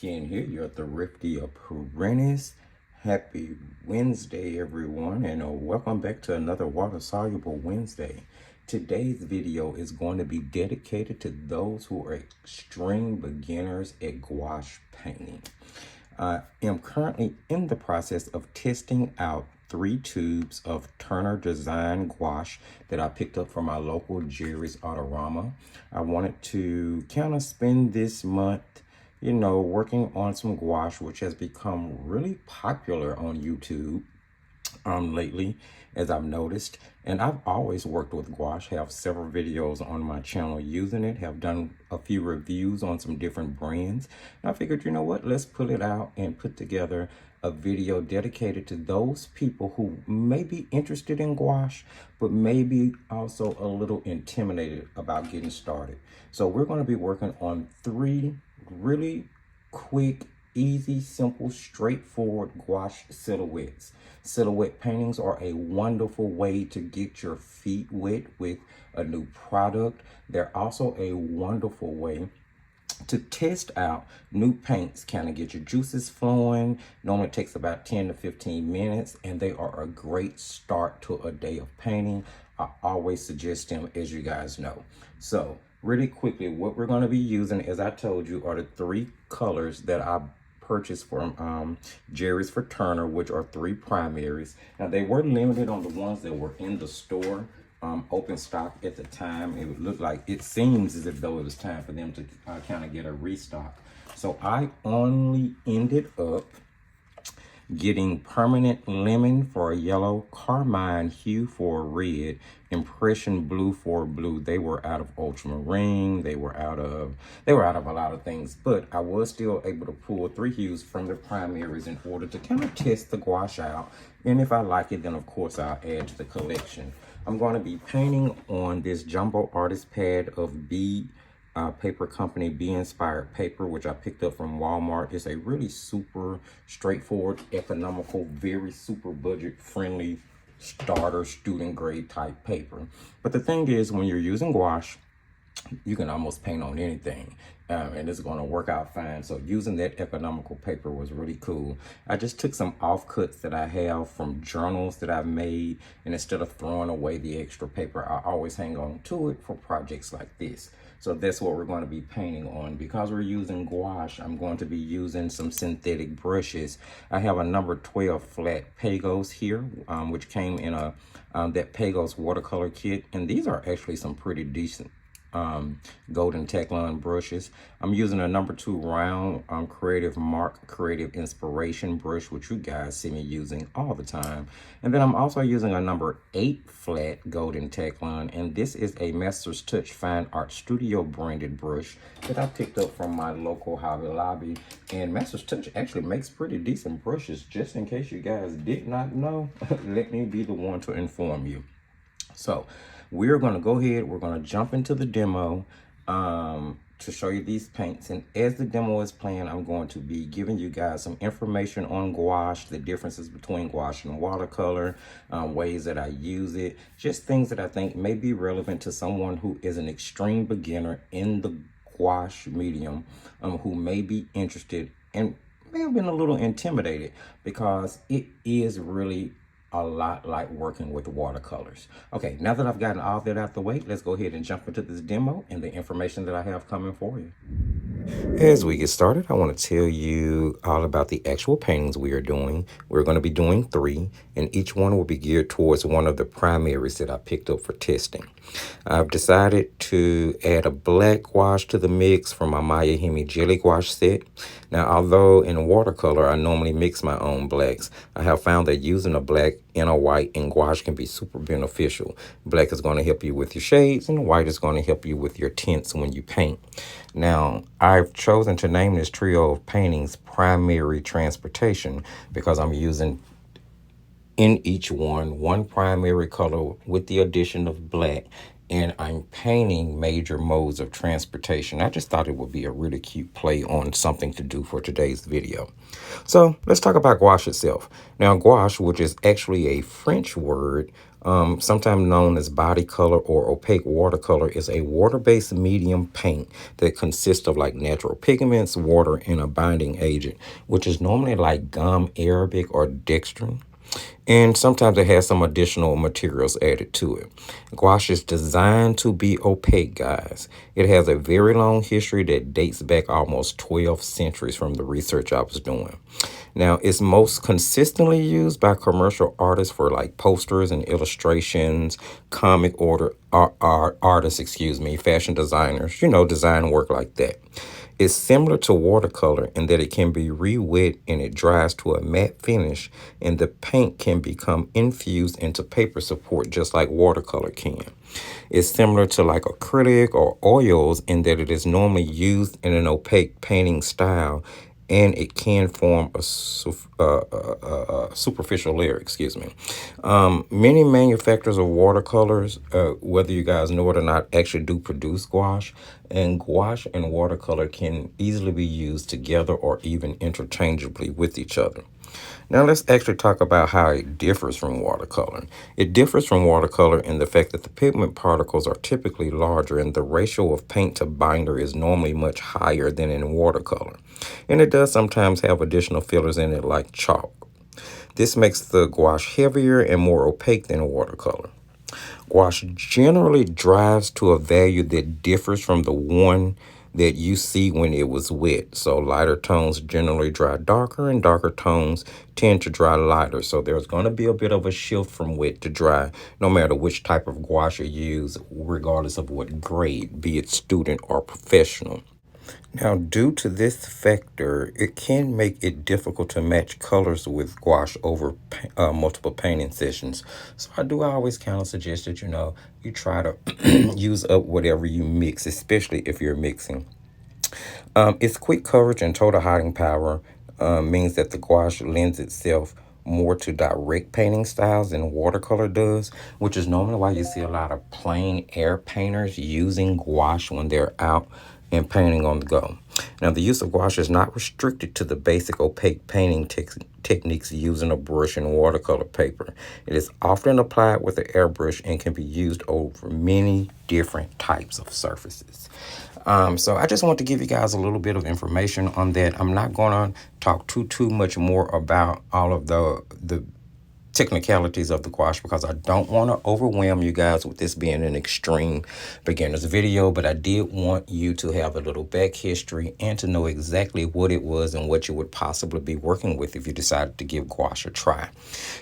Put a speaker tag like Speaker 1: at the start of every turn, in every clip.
Speaker 1: Esty here, your thrifty apprentice. Happy Wednesday, everyone, and welcome back to another water-soluble Wednesday. Today's video is going to be dedicated to those who are extreme beginners at gouache painting. I am currently in the process of testing out 3 tubes of Turner Design Gouache that I picked up from my local Jerry's Autorama. I wanted to kind of spend this month, working on some gouache, which has become really popular on YouTube lately, as I've noticed. And I've always worked with gouache, have several videos on my channel using it, have done a few reviews on some different brands. And I figured, you know what, let's pull it out and put together a video dedicated to those people who may be interested in gouache, but maybe also a little intimidated about getting started. So we're going to be working on 3 really quick, easy, simple, straightforward gouache silhouettes. Silhouette paintings are a wonderful way to get your feet wet with a new product. They're also a wonderful way to test out new paints, kind of get your juices flowing. Normally it takes about 10 to 15 minutes, and they are a great start to a day of painting. I always suggest them, as you guys know. So really quickly, what we're going to be using, as I told you, are the 3 colors that I purchased from Jerry's for Turner, which are 3 primaries. Now, they were limited on the ones that were in the store, open stock at the time. It seems as if though it was time for them to kind of get a restock. So I only ended up getting permanent lemon for a yellow, carmine hue for a red, impression blue for a blue. They were out of ultramarine. They were out of a lot of things, but I was still able to pull 3 hues from the primaries in order to kind of test the gouache out. And if I like it, then of course I'll add to the collection. I'm going to be painting on this jumbo artist pad of B paper company, Be Inspired paper, which I picked up from Walmart. It's a really super straightforward, economical, very super budget friendly starter student grade type paper. But the thing is, when you're using gouache, you can almost paint on anything, and it's going to work out fine. So using that economical paper was really cool. I just took some offcuts that I have from journals that I've made, and instead of throwing away the extra paper, I always hang on to it for projects like this. So that's what we're going to be painting on. Because we're using gouache, I'm going to be using some synthetic brushes. I have a number 12 flat Pagos here, which came in that Pagos watercolor kit, and these are actually some pretty decent golden Teflon brushes. I'm using a number 2 round Creative Mark Creative Inspiration brush, which you guys see me using all the time. And then I'm also using a number 8 flat golden Teflon, and this is a Master's Touch Fine Art Studio branded brush that I picked up from my local Hobby Lobby. And Master's Touch actually makes pretty decent brushes. Just in case you guys did not know, let me be the one to inform you. So we're going to go ahead, we're going to jump into the demo to show you these paints. And as the demo is playing, I'm going to be giving you guys some information on gouache, the differences between gouache and watercolor, ways that I use it, just things that I think may be relevant to someone who is an extreme beginner in the gouache medium, who may be interested and may have been a little intimidated, because it is really a lot like working with watercolors. Okay, now that I've gotten all that out the way, let's go ahead and jump into this demo and the information that I have coming for you. As we get started, I want to tell you all about the actual paintings we are doing. We're going to be doing 3, and each one will be geared towards one of the primaries that I picked up for testing. I've decided to add a black gouache to the mix from my Maya Hemi Jelly Gouache set. Now, although in watercolor I normally mix my own blacks, I have found that using a black and a white in gouache can be super beneficial. Black is going to help you with your shades, and white is going to help you with your tints when you paint. Now, I've chosen to name this trio of paintings Primary Transportation because I'm using in each one primary color with the addition of black, and I'm painting major modes of transportation. I just thought it would be a really cute play on something to do for today's video. So let's talk about gouache itself. Now, gouache, which is actually a French word, sometimes known as body color or opaque watercolor, is a water-based medium paint that consists of like natural pigments, water, and a binding agent, which is normally like gum arabic or dextrin. And sometimes it has some additional materials added to it. Gouache is designed to be opaque, guys. It has a very long history that dates back almost 12 centuries from the research I was doing. Now, it's most consistently used by commercial artists for like posters and illustrations, comic artists, fashion designers, design work like that. It's similar to watercolor in that it can be re-wet and it dries to a matte finish, and the paint can become infused into paper support just like watercolor can. It's similar to like acrylic or oils in that it is normally used in an opaque painting style, and it can form a superficial layer, Many manufacturers of watercolors, whether you guys know it or not, actually do produce gouache, and gouache and watercolor can easily be used together or even interchangeably with each other. Now let's actually talk about how it differs from watercolor. It differs from watercolor in the fact that the pigment particles are typically larger and the ratio of paint to binder is normally much higher than in watercolor. And it does sometimes have additional fillers in it like chalk. This makes the gouache heavier and more opaque than watercolor. Gouache generally dries to a value that differs from the one that you see when it was wet. So lighter tones generally dry darker and darker tones tend to dry lighter. So there's going to be a bit of a shift from wet to dry, no matter which type of gouache you use, regardless of what grade, be it student or professional. Now, due to this factor, it can make it difficult to match colors with gouache over multiple painting sessions. So I do always kind of suggest that, you try to use up whatever you mix, especially if you're mixing. Its quick coverage and total hiding power means that the gouache lends itself more to direct painting styles than watercolor does, which is normally why you see a lot of plein air painters using gouache when they're out and painting on the go. Now, the use of gouache is not restricted to the basic opaque painting techniques using a brush and watercolor paper. It is often applied with an airbrush and can be used over many different types of surfaces. So I just want to give you guys a little bit of information on that. I'm not going to talk too much more about all of the technicalities of the gouache because I don't want to overwhelm you guys with this being an extreme beginner's video, but I did want you to have a little back history and to know exactly what it was and what you would possibly be working with if you decided to give gouache a try.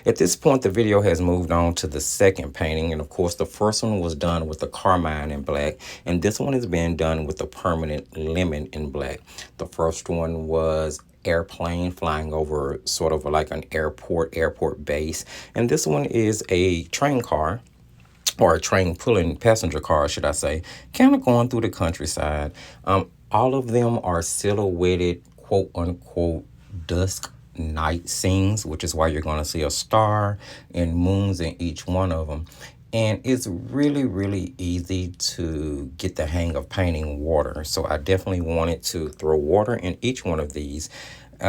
Speaker 1: At this point, the video has moved on to the second painting, and of course the first one was done with the carmine in black, and this one is being done with the permanent lemon in black. The first one was airplane flying over sort of like an airport base, and this one is a train car, or a train pulling passenger car, should I say, kind of going through the countryside. All of them are silhouetted, quote unquote, dusk night scenes, which is why you're going to see a star and moons in each one of them. And it's really easy to get the hang of painting water. So I definitely wanted to throw water in each one of these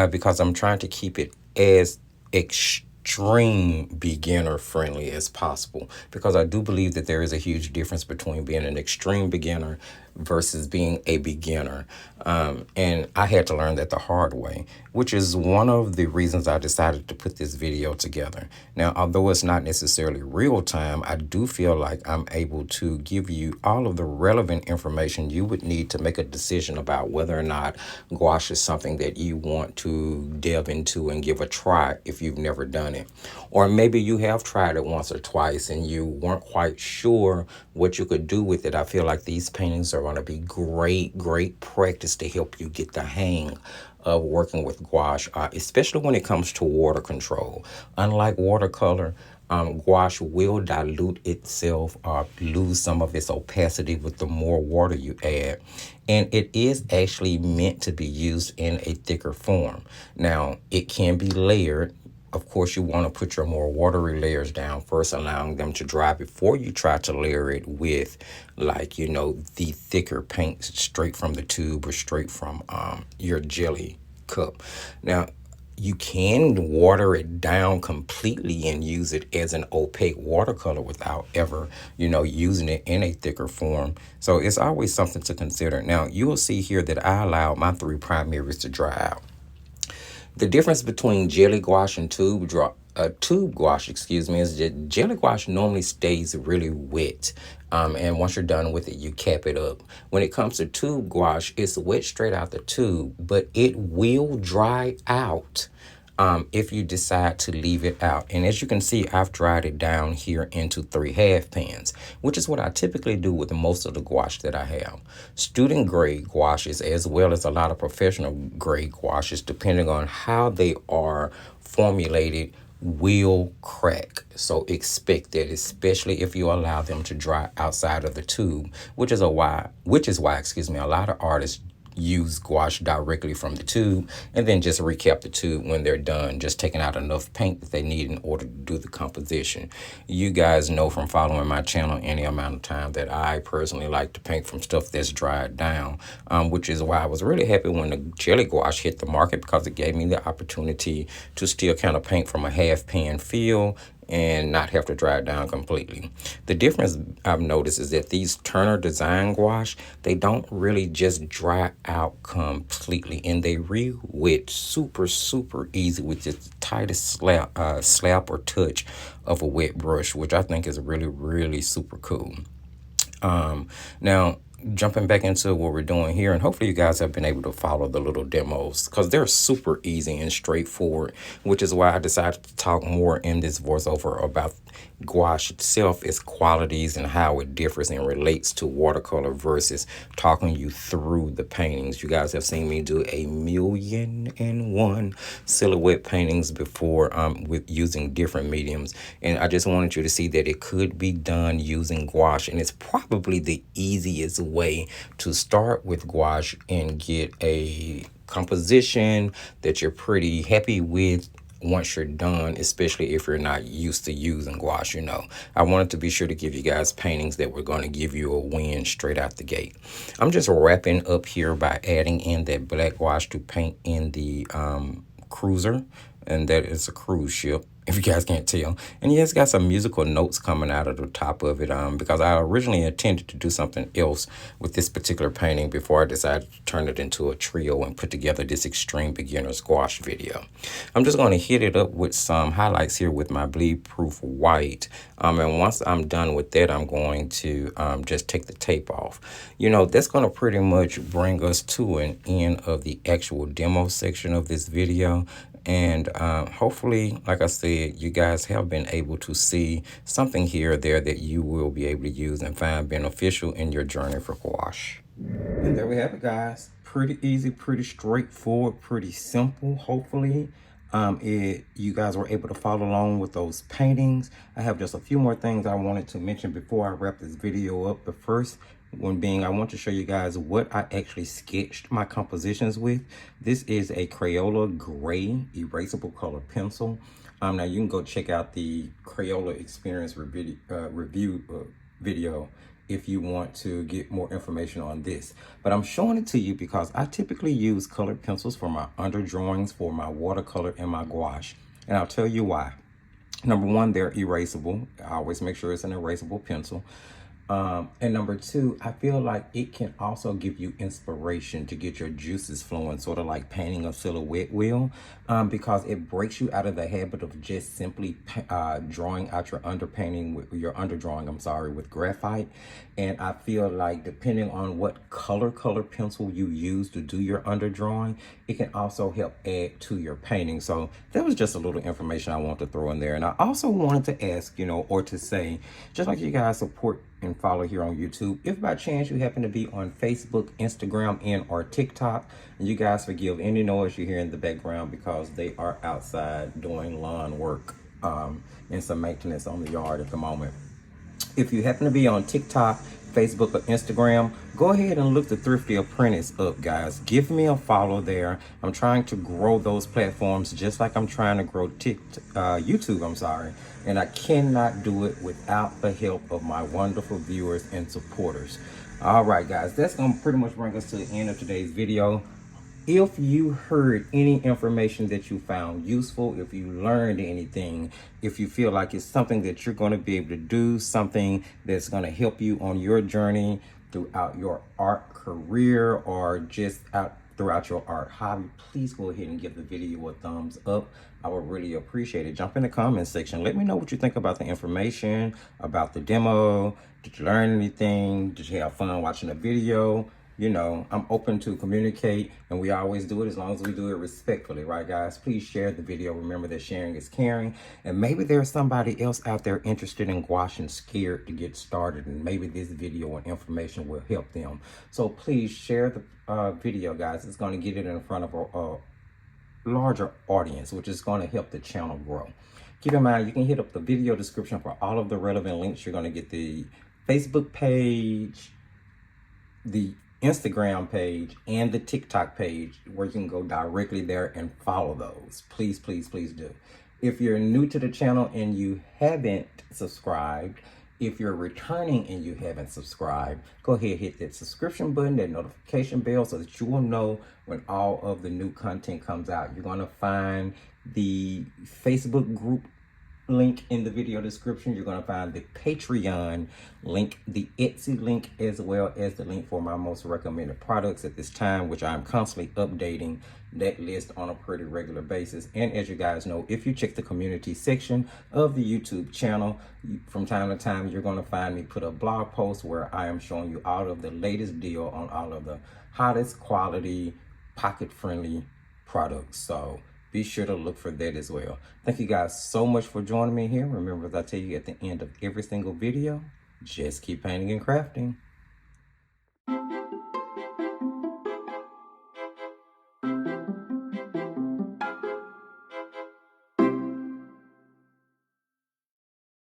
Speaker 1: because I'm trying to keep it as extreme beginner friendly as possible, because I do believe that there is a huge difference between being an extreme beginner versus being a beginner. And I had to learn that the hard way, which is one of the reasons I decided to put this video together. Now, although it's not necessarily real time, I do feel like I'm able to give you all of the relevant information you would need to make a decision about whether or not gouache is something that you want to delve into and give a try if you've never done it. Or maybe you have tried it once or twice and you weren't quite sure what you could do with it. I feel like these paintings are going to be great practice to help you get the hang of working with gouache, especially when it comes to water control. Unlike watercolor, gouache will dilute itself or lose some of its opacity with the more water you add. And it is actually meant to be used in a thicker form. Now, it can be layered. Of course, you want to put your more watery layers down first, allowing them to dry before you try to layer it with, like, the thicker paint straight from the tube or straight from your jelly cup. Now, You can water it down completely and use it as an opaque watercolor without ever, using it in a thicker form. So it's always something to consider. Now, you will see here that I allowed my 3 primaries to dry out. The difference between jelly gouache and tube gouache, is that jelly gouache normally stays really wet. And once you're done with it, you cap it up. When it comes to tube gouache, it's wet straight out the tube, but it will dry out if you decide to leave it out. And as you can see, I've dried it down here into 3 half pans, which is what I typically do with most of the gouache that I have. Student grade gouaches, as well as a lot of professional grade gouaches, depending on how they are formulated, will crack. So expect that, especially if you allow them to dry outside of the tube, which is why, a lot of artists use gouache directly from the tube and then just recap the tube when they're done, just taking out enough paint that they need in order to do the composition. You guys know from following my channel any amount of time that I personally like to paint from stuff that's dried down, which is why I was really happy when the jelly gouache hit the market, because it gave me the opportunity to still kind of paint from a half pan feel and not have to dry it down completely. The difference I've noticed is that these Turner Design Gouache, they don't really just dry out completely, and they re-wet super easy with just the tightest slap or touch of a wet brush, which I think is really super cool. Now, jumping back into what we're doing here, and hopefully you guys have been able to follow the little demos, because they're super easy and straightforward, which is why I decided to talk more in this voiceover about gouache itself, its qualities, and how it differs and relates to watercolor versus talking you through the paintings. You guys have seen me do 1,000,001 silhouette paintings before with using different mediums, and I just wanted you to see that it could be done using gouache, and it's probably the easiest way to start with gouache and get a composition that you're pretty happy with once you're done, especially if you're not used to using gouache. I wanted to be sure to give you guys paintings that were going to give you a win straight out the gate. I'm just wrapping up here by adding in that black gouache to paint in the cruiser, and that is a cruise ship, if you guys can't tell. And yeah, it's got some musical notes coming out of the top of it, because I originally intended to do something else with this particular painting before I decided to turn it into a trio and put together this extreme beginner's gouache video. I'm just going to hit it up with some highlights here with my bleed proof white, and once I'm done with that, I'm going to just take the tape off. That's going to pretty much bring us to an end of the actual demo section of this video. And hopefully, like I said, you guys have been able to see something here or there that you will be able to use and find beneficial in your journey for gouache. And there we have it, guys. Pretty easy, pretty straightforward, pretty simple. Hopefully, you guys were able to follow along with those paintings. I have just a few more things I wanted to mention before I wrap this video up. But first, one being, I want to show you guys what I actually sketched my compositions with. This is a Crayola gray erasable color pencil. Now you can go check out the Crayola experience review video if you want to get more information on this. But I'm showing it to you because I typically use colored pencils for my under drawings, for my watercolor, and my gouache. And I'll tell you why. Number one, they're erasable. I always make sure it's an erasable pencil. And number two, I feel like it can also give you inspiration to get your juices flowing, sort of like painting a silhouette wheel, because it breaks you out of the habit of just simply drawing out your underdrawing, with graphite. And I feel like depending on what color pencil you use to do your underdrawing, it can also help add to your painting. So that was just a little information I want to throw in there. And I also wanted to ask, or to say, just like you guys support and follow here on YouTube, if by chance you happen to be on Facebook, Instagram, and or TikTok, and you guys forgive any noise you hear in the background because they are outside doing lawn work and some maintenance on the yard at the moment. If you happen to be on TikTok, Facebook, or Instagram, go ahead and look the Thrifty Apprentice up, guys. Give me a follow there. I'm trying to grow those platforms just like I'm trying to grow YouTube, and I cannot do it without the help of my wonderful viewers and supporters. All right, guys, that's gonna pretty much bring us to the end of today's video. If you heard any information that you found useful, if you learned anything, if you feel like it's something that you're going to be able to do, something that's going to help you on your journey throughout your art career or just out throughout your art hobby, please go ahead and give the video a thumbs up. I would really appreciate it. Jump in the comment section. Let me know what you think about the information, about the demo. Did you learn anything? Did you have fun watching the video? You know, I'm open to communicate, and we always do it as long as we do it respectfully, right, guys? Please share the video. Remember that sharing is caring, and maybe there's somebody else out there interested in gouache and scared to get started, and maybe this video and information will help them. So please share the video, guys. It's going to get it in front of a larger audience, which is going to help the channel grow. Keep in mind, you can hit up the video description for all of the relevant links. You're going to get the Facebook page, the Instagram page, and the TikTok page, where you can go directly there and follow those. Please, please, please do. If you're new to the channel and you haven't subscribed, if you're returning and you haven't subscribed, go ahead, hit that subscription button, that notification bell, so that you will know when all of the new content comes out. You're going to find the Facebook group link in the video description. You're going to find the Patreon link, the Etsy link, as well as the link for my most recommended products at this time, which I'm constantly updating that list on a pretty regular basis. And as you guys know, if you check the community section of the YouTube channel, from time to time you're going to find me put up blog posts where I am showing you all of the latest deal on all of the hottest quality, pocket-friendly products. So be sure to look for that as well. Thank you guys so much for joining me here. Remember, as I tell you at the end of every single video, just keep painting and crafting.